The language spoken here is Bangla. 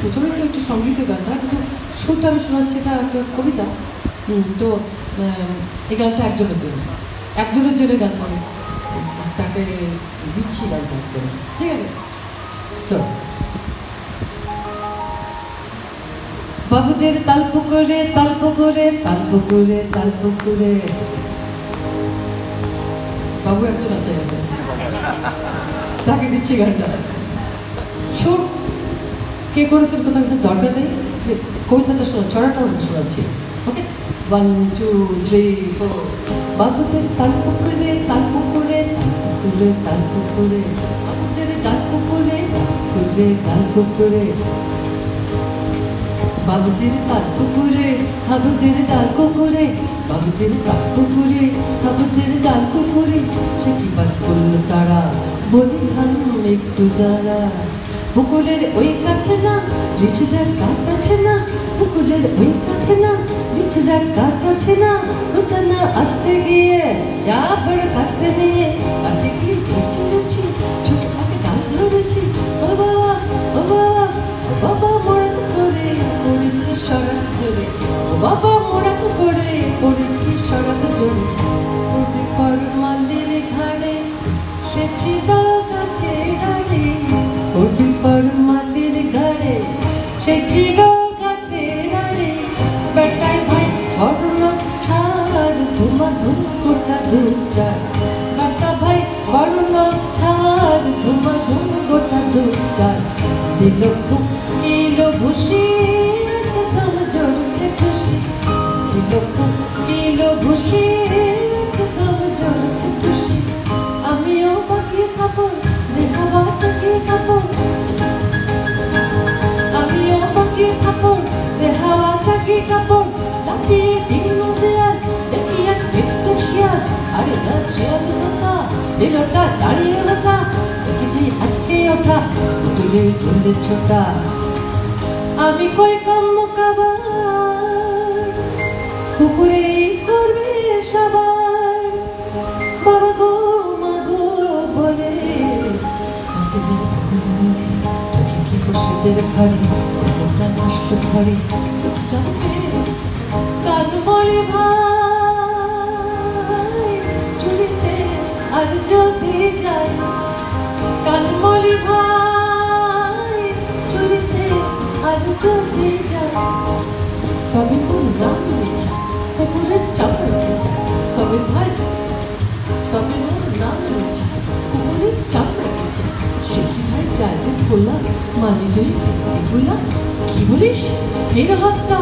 প্রথমে তো একটু সঙ্গীতের গানটা, কিন্তু সুরটা আমি শোনাচ্ছি, এটা একটা কবিতা। তো এই গানটা একজনের জন্য গান করে, তাকে দিচ্ছি গানটা, ঠিক আছে? চলো। বাবুদের তালপুকুরে তালপুকুরে তালপুকুরে তালপুকুরে, বাবু একজন আছে, তাকে দিচ্ছি গানটা। সুর কে করেছেন কোথাও দরকার নেই, কবিতাটা ছড়াটা শোনাচ্ছি। ওকে, 1 2 3 4। বাবুদের তালপুকুরে তালপুকুরে তালপুকুরে তালপুকুরে, বাবুদের তালপুকুরে তালপুকুরে তালপুকুরে, বাবুদের তালপুকুরে হাবুদের ডালপুকুরে, বাবুদের তালপুকুরে হাবুদের ডালপুকুরে, সে কি বাজ করলো তারা, বলি ধান একটু দাঁড়া। পুকুরের ওই কাছে না লিচুরার গাছ আছে না, পুকুরের ওই কাছে না লিচুরার গাছ আছে না, ওটা না আসতে গিয়ে বড় কাস্তে নিয়ে কাছে গিয়ে চলেছি, ছোট আগে ডাল ধরেছি। ও বাবা ও বাবা ও বাবা, মোড়াত করে পড়েছি সরাত জোরে, ও বাবা মোড়াত করে পড়েছি সরাত জোরে। পর মালির ঘাড়ে সে ছিল গাছে দাঁড়ে, পর মালির ঘাড়ে সে ছিল গাছে দাঁড়ে, বেটাই ভাই অর্ণ ছাড় ধুমা ধুম গোটা দু চার, বেটা ভাই অর্ণ ছাড় ধুমা ধুম গোটা দু চার, দিল কিলো ভুষি একদম জ্বলছে টুসি, দিল কিলো ভুষি একদম জ্বলছে টুসি। আমিও বাকিয়ে থাকবো দেখাবা চাকিয়ে থাকবো, আমিও বাকিয়ে থাকবো দেখাবা চাকিয়ে কাপড়, লাফিয়ে দিল দেয়াল দেখি এক দেখতে শিয়াল, আরে না শিয়াল কথা দিলটা দাঁড়িয়ে ওঠা, দেখেছি আজকে ওঠা তুলে চলে ছোটা। আমি কই কাম্য কাবার পুকুরে করবে সবার, বাবা গো মা গো বলে তোকে কি বসেদের ঘরে জীবনটা নষ্ট করে যাবে। কাল বলে ভাই চুরিতে আর যদি যাই, কাল বলি ভাই চুরিতে আর যদি যাই, তবে কোন নাম বেচা কুকুরের চামড়া খেঁচা, তবে ভাই তবে ওর নাম বেচা কুকুরের চামড়া খেঁচা, সে কি ভাই চাইবে খোলা মানে যদি এগুলা কি বলিস? ফের হাতটা